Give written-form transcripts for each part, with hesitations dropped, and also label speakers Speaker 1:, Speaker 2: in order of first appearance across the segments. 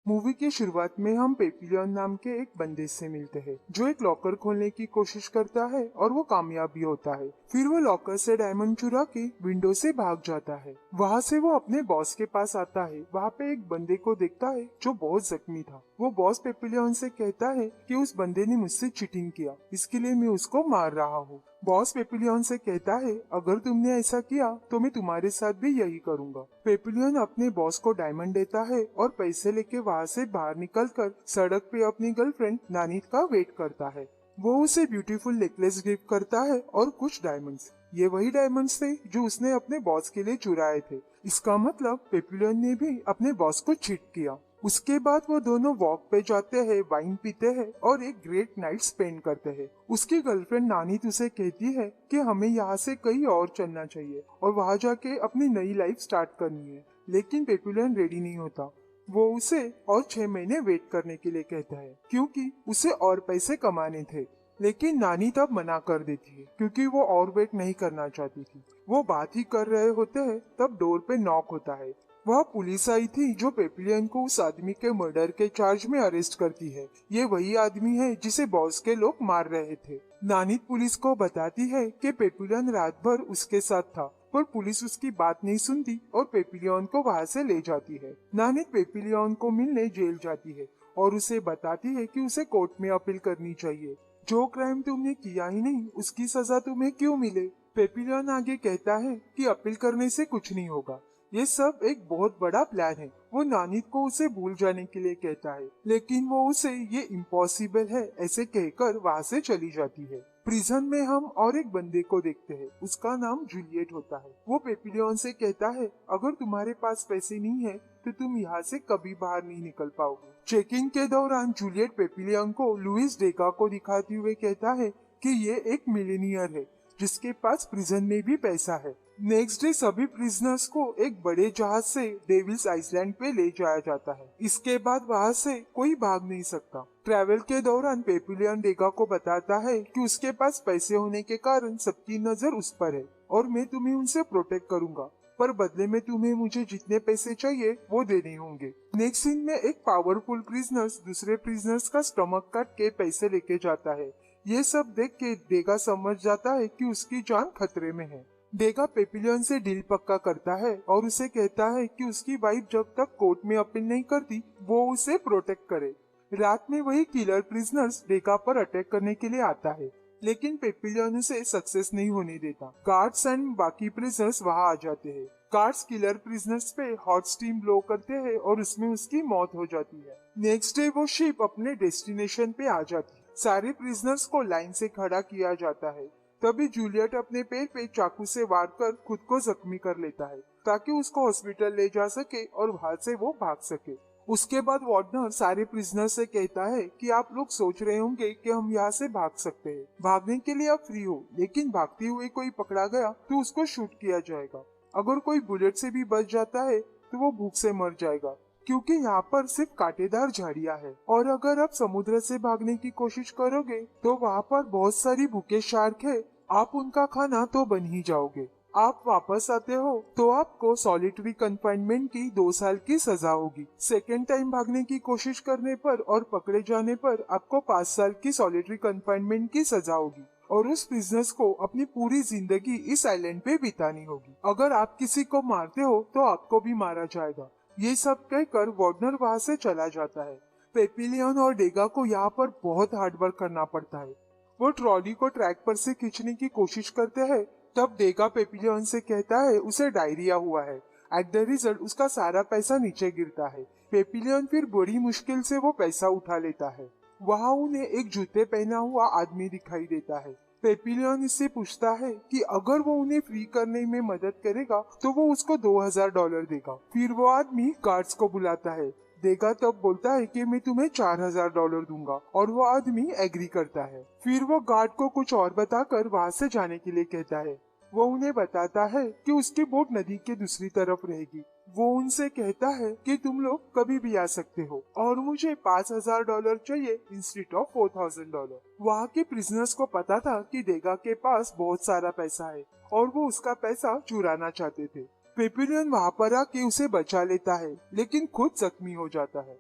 Speaker 1: Movie की शुरुआत में हम पेपिलियन नाम के एक बंदे से मिलते हैं जो एक लॉकर खोलने की कोशिश करता है और वो कामयाब भी होता है। फिर वो लॉकर से डायमंड चुरा के विंडो से भाग जाता है। वहाँ से वो अपने बॉस के पास आता है। वहाँ पे एक बंदे को देखता है जो बहुत जख्मी था। वो बॉस पेपिलियन से कहता है कि उस बंदे ने मुझसे चीटिंग किया, इसके लिए मैं उसको मार रहा हूँ। बॉस पेपिलियन से कहता है अगर तुमने ऐसा किया तो मैं तुम्हारे साथ भी यही करूँगा। पेपिलियन अपने बॉस को डायमंड देता है और पैसे लेके वहाँ से बाहर निकलकर सड़क पे अपनी गर्लफ्रेंड नानी का वेट करता है। वो उसे ब्यूटीफुल नेकलेस गिफ्ट करता है और कुछ डायमंड्स। ये वही डायमंड्स थे जो उसने अपने बॉस के लिए चुराए थे। इसका मतलब पेपिलियन ने भी अपने बॉस को चीट किया। उसके बाद वो दोनों वॉक पे जाते हैं, वाइन पीते हैं और एक ग्रेट नाइट स्पेंड करते हैं। उसकी गर्लफ्रेंड नानी उसे कहती है कि हमें यहाँ से कहीं और चलना चाहिए और वहाँ जाके अपनी नई लाइफ स्टार्ट करनी है, लेकिन पेपिलियन रेडी नहीं होता। वो उसे और 6 महीने वेट करने के लिए कहता है क्योंकि उसे और पैसे कमाने थे। लेकिन नानी तब मना कर देती है क्योंकि वो और वेट नहीं करना चाहती थी। वो बात ही कर रहे होते हैं तब डोर पे नॉक होता है। वह पुलिस आई थी जो पेपिलियन को उस आदमी के मर्डर के चार्ज में अरेस्ट करती है। ये वही आदमी है जिसे बॉस के लोग मार रहे थे। नानी पुलिस को बताती है कि पेपिलियन रात भर उसके साथ था, पर पुलिस उसकी बात नहीं सुनती और पेपिलियन को वहाँ से ले जाती है। नानी पेपिलियन को मिलने जेल जाती है और उसे बताती है कि उसे कोर्ट में अपील करनी चाहिए। जो क्राइम तुमने किया ही नहीं उसकी सजा तुम्हें क्यों मिले। पेपिलियन आगे कहता है कि अपील करने से कुछ नहीं होगा, ये सब एक बहुत बड़ा प्लान है। वो नानी को उसे भूल जाने के लिए कहता है, लेकिन वो उसे ये इम्पॉसिबल है ऐसे कहकर वहाँ से चली जाती है। प्रिजन में हम और एक बंदे को देखते हैं, उसका नाम जूलियट होता है। वो पेपिलियन से कहता है अगर तुम्हारे पास पैसे नहीं है तो तुम यहाँ से कभी बाहर नहीं निकल पाओगे। चेकिंग के दौरान जूलियट पेपिलियन को लुइस डेगा को दिखाते हुए कहता है कि ये एक मिलेनियर है जिसके पास प्रिजन में भी पैसा है। नेक्स्ट डे सभी प्रिजनर्स को एक बड़े जहाज से डेविल्स आइसलैंड पे ले जाया जाता है। इसके बाद वहाँ से कोई भाग नहीं सकता। ट्रैवल के दौरान पेपिलियन डेगा को बताता है कि उसके पास पैसे होने के कारण सबकी नजर उस पर है और मैं तुम्हें उनसे प्रोटेक्ट करूंगा, पर बदले में तुम्हें मुझे जितने पैसे चाहिए वो देने होंगे। नेक्स्ट सीन में एक पावरफुल प्रिजनर्स दूसरे प्रिजनर्स का स्टमक काट के पैसे लेके जाता है। ये सब देख के डेगा समझ जाता है कि उसकी जान खतरे में है। डेगा पेपिलियन से डील पक्का करता है और उसे कहता है कि उसकी वाइफ जब तक कोर्ट में अपील नहीं करती वो उसे प्रोटेक्ट करे। रात में वही किलर प्रिजनर्स डेगा पर अटैक करने के लिए आता है, लेकिन पेपिलियन उसे सक्सेस नहीं होने देता। गार्ड्स एंड बाकी प्रिजनर्स वहाँ आ जाते हैं। गार्ड्स किलर प्रिजनर्स पे हॉट स्टीम ब्लो करते हैं और उसमें उसकी मौत हो जाती है। नेक्स्ट डे वो शिप अपने डेस्टिनेशन पे आ जाती है। सारे प्रिजनर्स को लाइन से खड़ा किया जाता है। तभी जूलियट अपने पैर पे चाकू से वार कर खुद को जख्मी कर लेता है ताकि उसको हॉस्पिटल ले जा सके और वहां से वो भाग सके। उसके बाद वार्डनर सारे प्रिजनर से कहता है कि आप लोग सोच रहे होंगे कि हम यहाँ से भाग सकते हैं, भागने के लिए आप फ्री हो, लेकिन भागते हुए कोई पकड़ा गया तो उसको शूट किया जाएगा। अगर कोई बुलेट से भी बच जाता है तो वो भूख से मर जाएगा क्योंकि यहाँ पर सिर्फ कांटेदार झाड़ियाँ है। और अगर आप समुद्र से भागने की कोशिश करोगे तो वहाँ पर बहुत सारी भूखे शार्क है, आप उनका खाना तो बन ही जाओगे। आप वापस आते हो तो आपको सॉलिटरी कंफाइनमेंट की 2 साल की सजा होगी। सेकेंड टाइम भागने की कोशिश करने पर और पकड़े जाने पर आपको 5 साल की सॉलिटरी कंफाइनमेंट की सजा होगी और उस बिजनेस को अपनी पूरी जिंदगी इस आइलैंड पे बितानी होगी। अगर आप किसी को मारते हो तो आपको भी मारा जाएगा। ये सब कहकर वार्डनर वहाँ से चला जाता है। पेपिलियन और डेगा को यहाँ पर बहुत हार्डवर्क करना पड़ता है। वो ट्रॉली को ट्रैक पर से खींचने की कोशिश करते हैं, तब डेगा पेपिलियन से कहता है उसे डायरिया हुआ है। एट द रिजल्ट उसका सारा पैसा नीचे गिरता है। पेपिलियन फिर बड़ी मुश्किल से वो पैसा उठा लेता है। वहाँ उन्हें एक जूते पहना हुआ आदमी दिखाई देता है। पेपिलियन इससे पूछता है कि अगर वो उन्हें फ्री करने में मदद करेगा तो वो उसको $2000 देगा। फिर वो आदमी गार्ड्स को बुलाता है। देगा तब बोलता है कि मैं तुम्हें $4000 दूंगा और वो आदमी एग्री करता है। फिर वो गार्ड को कुछ और बताकर वहाँ से जाने के लिए कहता है। वो उन्हें बताता है कि उसकी बोट नदी के दूसरी तरफ रहेगी। वो उनसे कहता है कि तुम लोग कभी भी आ सकते हो और मुझे $5000 चाहिए इंस्टेड ऑफ $4000। वहाँ के प्रिजनर्स को पता था कि डेगा के पास बहुत सारा पैसा है और वो उसका पैसा चुराना चाहते थे। पेपिलियन वहाँ पर आके उसे बचा लेता है, लेकिन खुद जख्मी हो जाता है।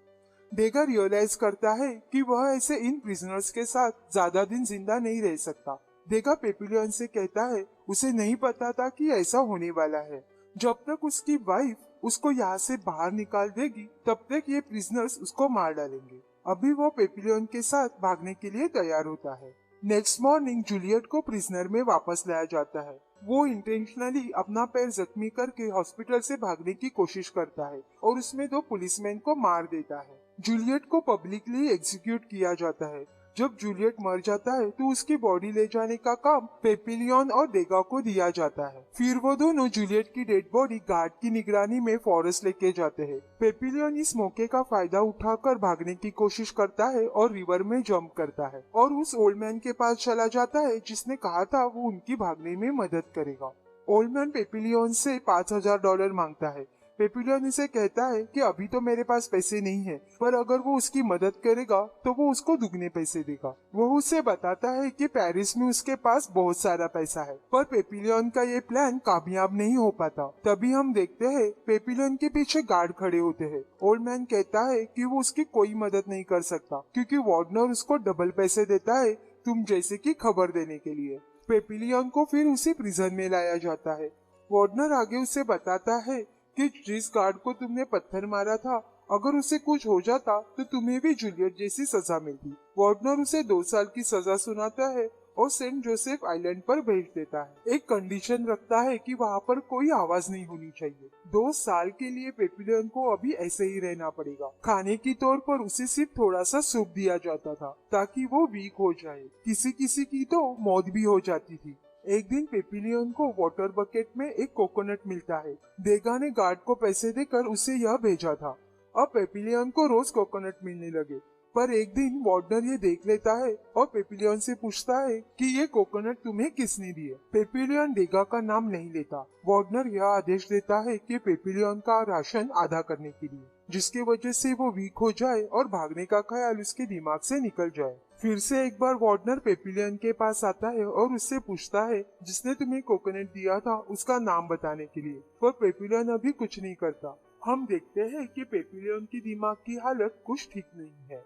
Speaker 1: डेगा रियलाइज करता है कि वह ऐसे इन प्रिजनर्स के साथ ज्यादा दिन जिंदा नहीं रह सकता। डेगा पेपिलियन से कहता है उसे नहीं पता था कि ऐसा होने वाला है। जब तक उसकी वाइफ उसको यहाँ से बाहर निकाल देगी तब तक ये प्रिजनर्स उसको मार डालेंगे। अभी वो पेपिलियन के साथ भागने के लिए तैयार होता है। नेक्स्ट मॉर्निंग जूलियट को प्रिजनर में वापस लाया जाता है। वो इंटेंशनली अपना पैर जख्मी करके हॉस्पिटल से भागने की कोशिश करता है और उसमें 2 पुलिसमैन को मार देता है। जूलियट को पब्लिकली एग्जीक्यूट किया जाता है। जब जूलियट मर जाता है तो उसकी बॉडी ले जाने का काम पेपिलियन और डेगा को दिया जाता है। फिर वो दोनों जूलियट की डेड बॉडी गार्ड की निगरानी में फॉरेस्ट लेके जाते हैं। पेपिलियन इस मौके का फायदा उठाकर भागने की कोशिश करता है और रिवर में जंप करता है और उस ओल्ड मैन के पास चला जाता है जिसने कहा था वो उनकी भागने में मदद करेगा। ओल्ड मैन पेपिलियन से $5000 मांगता है। पेपिलियन इसे कहता है कि अभी तो मेरे पास पैसे नहीं है, पर अगर वो उसकी मदद करेगा तो वो उसको दुगने पैसे देगा। वो उसे बताता है कि पेरिस में उसके पास बहुत सारा पैसा है, पर पेपिलियन का ये प्लान कामयाब नहीं हो पाता। तभी हम देखते हैं पेपिलियन के पीछे गार्ड खड़े होते हैं। ओल्ड मैन कहता है कि वो उसकी कोई मदद नहीं कर सकता क्योंकि वार्डनर उसको डबल पैसे देता है तुम जैसे की खबर देने के लिए। पेपिलियन को फिर उसी प्रिजन में लाया जाता है। वार्डनर आगे उसे बताता है कि जिस गार्ड को तुमने पत्थर मारा था अगर उसे कुछ हो जाता तो तुम्हें भी जूलियट जैसी सजा मिलती। वार्डनर उसे 2 साल की सजा सुनाता है और सेंट जोसेफ आइलैंड पर भेज देता है। एक कंडीशन रखता है कि वहाँ पर कोई आवाज नहीं होनी चाहिए। 2 साल के लिए पेपिलियन को अभी ऐसे ही रहना पड़ेगा। खाने के तौर पर उसे सिर्फ थोड़ा सा सूप दिया जाता था ताकि वो वीक हो जाए। किसी किसी की तो मौत भी हो जाती थी। एक दिन पेपिलियन को वाटर बकेट में एक कोकोनट मिलता है। डेगा ने गार्ड को पैसे देकर उसे यह भेजा था। अब पेपिलियन को रोज कोकोनट मिलने लगे, पर एक दिन वार्डनर ये देख लेता है और पेपिलियन से पूछता है कि ये कोकोनट तुम्हें किसने दिए। पेपिलियन डेगा का नाम नहीं लेता। वार्डनर यह आदेश देता है कि पेपिलियन का राशन आधा करने के लिए, जिसकी वजह से वो वीक हो जाए और भागने का ख्याल उसके दिमाग से निकल जाए। फिर से एक बार वार्डनर पेपिलियन के पास आता है और उससे पूछता है जिसने तुम्हें कोकोनट दिया था उसका नाम बताने के लिए, पर पेपिलियन अभी कुछ नहीं करता। हम देखते हैं कि पेपिलियन की दिमाग की हालत कुछ ठीक नहीं है।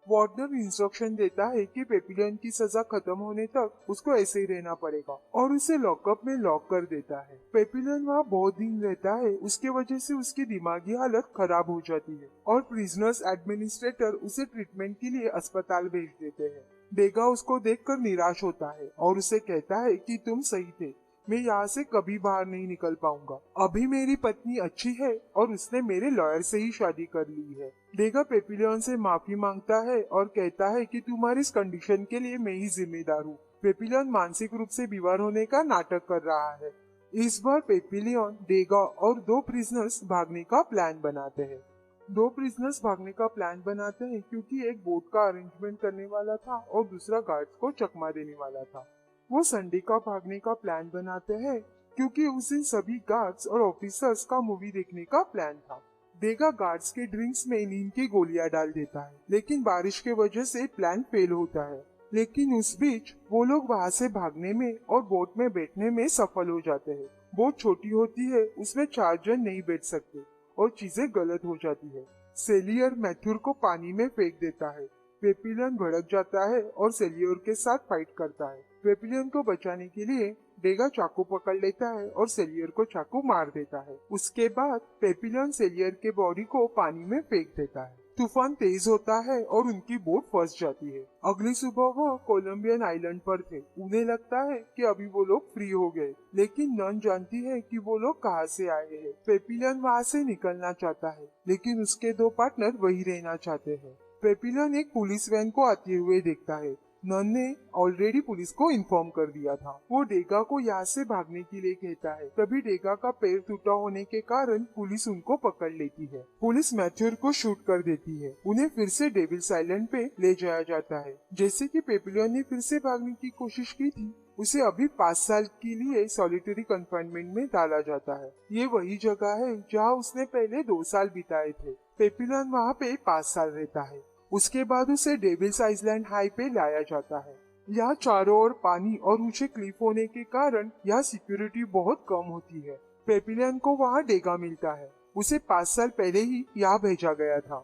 Speaker 1: वार्डनर इंस्ट्रक्शन देता है कि पेपिलियन की सजा खत्म होने तक उसको ऐसे ही रहना पड़ेगा और उसे लॉकअप में लॉक कर देता है। पेपिलियन वहाँ बहुत दिन रहता है, उसके वजह से उसकी दिमागी हालत खराब हो जाती है और प्रिजनर्स एडमिनिस्ट्रेटर उसे ट्रीटमेंट के लिए अस्पताल भेज देते हैं। डेगा उसको देखकर निराश होता है और उसे कहता है कि तुम सही थे, मैं यहाँ से कभी बाहर नहीं निकल पाऊंगा। अभी मेरी पत्नी अच्छी है और उसने मेरे लॉयर से ही शादी कर ली है। डेगा पेपिलियन से माफी मांगता है और कहता है कि तुम्हारी इस कंडीशन के लिए मैं ही जिम्मेदार हूँ। पेपिलियन मानसिक रूप से बीमार होने का नाटक कर रहा है। इस बार पेपिलियन, डेगा और 2 प्रिजनर्स भागने का प्लान बनाते हैं। 2 प्रिजनर्स भागने का प्लान बनाते हैं क्योंकि एक बोट का अरेंजमेंट करने वाला था और दूसरा गार्ड्स को चकमा देने वाला था। वो संडे का भागने का प्लान बनाते हैं क्योंकि उस दिन सभी गार्ड्स और ऑफिसर्स का मूवी देखने का प्लान था। डेगा गार्ड्स के ड्रिंक्स में नींद की गोलियां डाल देता है, लेकिन बारिश के वजह से प्लान फेल होता है। लेकिन उस बीच वो लोग वहाँ से भागने में और बोट में बैठने में सफल हो जाते हैं। बोट छोटी होती है, उसमें 4 जन नहीं बैठ सकते और चीजें गलत हो जाती है। सेलियर मैथ्यूर को पानी में फेंक देता है। पेपिलियन भड़क जाता है और सेलियर के साथ फाइट करता है। पेपिलियन को बचाने के लिए डेगा चाकू पकड़ लेता है और सेलियर को चाकू मार देता है। उसके बाद पेपिलियन सेलियर के बॉडी को पानी में फेंक देता है। तूफान तेज होता है और उनकी बोट फंस जाती है। अगली सुबह वो कोलंबियन आइलैंड पर थे। उन्हें लगता है कि अभी वो लोग फ्री हो गए, लेकिन नन जानती है कि वो लोग कहाँ से आए हैं। पेपिलियन वहाँ से निकलना चाहता है, लेकिन उसके 2 पार्टनर वही रहना चाहते हैं। पेपिलियन एक पुलिस वैन को आते हुए देखता है। नन ने ऑलरेडी पुलिस को इन्फॉर्म कर दिया था। वो डेगा को यहाँ से भागने के लिए कहता है। तभी डेगा का पैर टूटा होने के कारण पुलिस उनको पकड़ लेती है। पुलिस मैथ्यूर को शूट कर देती है। उन्हें फिर से डेविल्स आइलैंड पे ले जाया जाता है। जैसे कि पेपिलियन ने फिर से भागने की कोशिश की थी, उसे अभी 5 साल के लिए सॉलिटरी कन्फाइनमेंट में डाला जाता है। ये वही जगह है जहाँ उसने पहले 2 साल बिताए थे। पेपिलियन वहाँ पे 5 साल रहता है। उसके बाद उसे डेविल्स आइलैंड हाई पे लाया जाता है। यहाँ चारों ओर पानी और ऊंचे क्लिफ होने के कारण यहाँ सिक्योरिटी बहुत कम होती है। पेपिलियन को वहाँ डेगा मिलता है। उसे 5 साल पहले ही यहाँ भेजा गया था।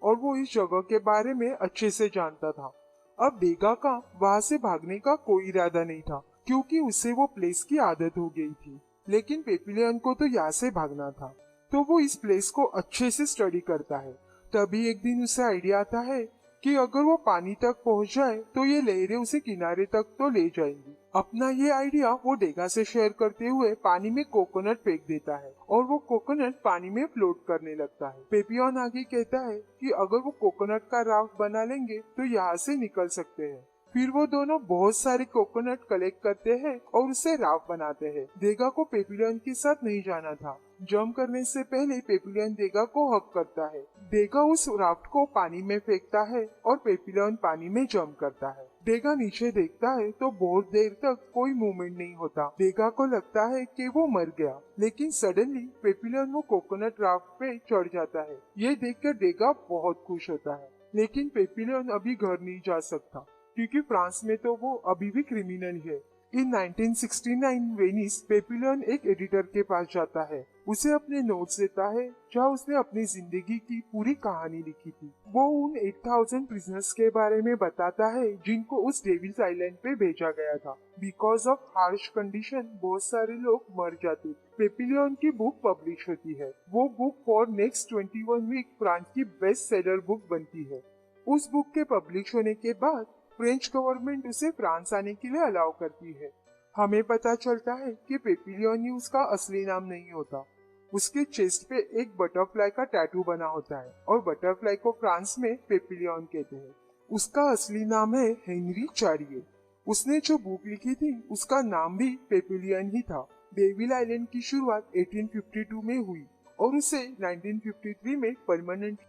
Speaker 1: और वो इस जगह के बारे में अच्छे से जानता था। अब डेगा का वहां से भागने का कोई इरादा नहीं था, क्योंकि उसे वो प्लेस की आदत हो गई थी। लेकिन पेपिलियन को तो यहाँ से भागना था, तो वो इस प्लेस को अच्छे से स्टडी करता है। तभी एक दिन उसे आइडिया आता है कि अगर वो पानी तक पहुंच जाए तो ये लहरें उसे किनारे तक तो ले जाएंगी। अपना ये आइडिया वो डेगा से शेयर करते हुए पानी में कोकोनट फेंक देता है और वो कोकोनट पानी में फ्लोट करने लगता है। पेपियन आगे कहता है कि अगर वो कोकोनट का राफ्ट बना लेंगे तो यहाँ से निकल सकते हैं। फिर वो दोनों बहुत सारे कोकोनट कलेक्ट करते हैं और उसे राफ्ट बनाते हैं। डेगा को पेपिलियन के साथ नहीं जाना था। जंप करने से पहले पेपिलियन डेगा को हक करता है। डेगा उस राफ्ट को पानी में फेंकता है और पेपिलियन पानी में जंप करता है। डेगा नीचे देखता है तो बहुत देर तक कोई मूवमेंट नहीं होता। डेगा को लगता है कि वो मर गया, लेकिन सडनली पेपिलियन वो कोकोनट राफ्ट पे चढ़ जाता है। ये देखकर डेगा बहुत खुश होता है, लेकिन पेपिलियन अभी घर नहीं जा सकता, क्योंकि फ्रांस में तो वो अभी भी क्रिमिनल है। इन 1969 वेनिस पेपिलियन एक एडिटर के पास जाता है। उसे अपने नोट्स देता है जहाँ उसने अपनी जिंदगी की पूरी कहानी लिखी थी। वो उन 8000 प्रिजनर्स के बारे में बताता है जिनको उस डेविल्स आइलैंड पे भेजा गया था। बिकॉज ऑफ हार्श कंडीशन बहुत सारे लोग मर जाते। पेपिलियन की बुक पब्लिश होती है। वो book for next 21 week France की बेस्ट सेलर बुक बनती है। उस बुक के पब्लिश होने के बाद फ्रेंच गवर्नमेंट उसे फ्रांस आने के लिए अलाउ करती है। हमें पता चलता है कि पेपिलियन ही उसका असली नाम नहीं होता। उसके चेस्ट पे एक बटरफ्लाई का टैटू बना होता है और बटरफ्लाई को फ्रांस में पेपिलियन कहते हैं। उसका असली नाम है हेनरी चारिये। उसने जो बुक लिखी थी उसका नाम भी पेपिलियन ही था। डेविल आइलैंड की शुरुआत 1852 में हुई और उसे 1953 में परमानेंट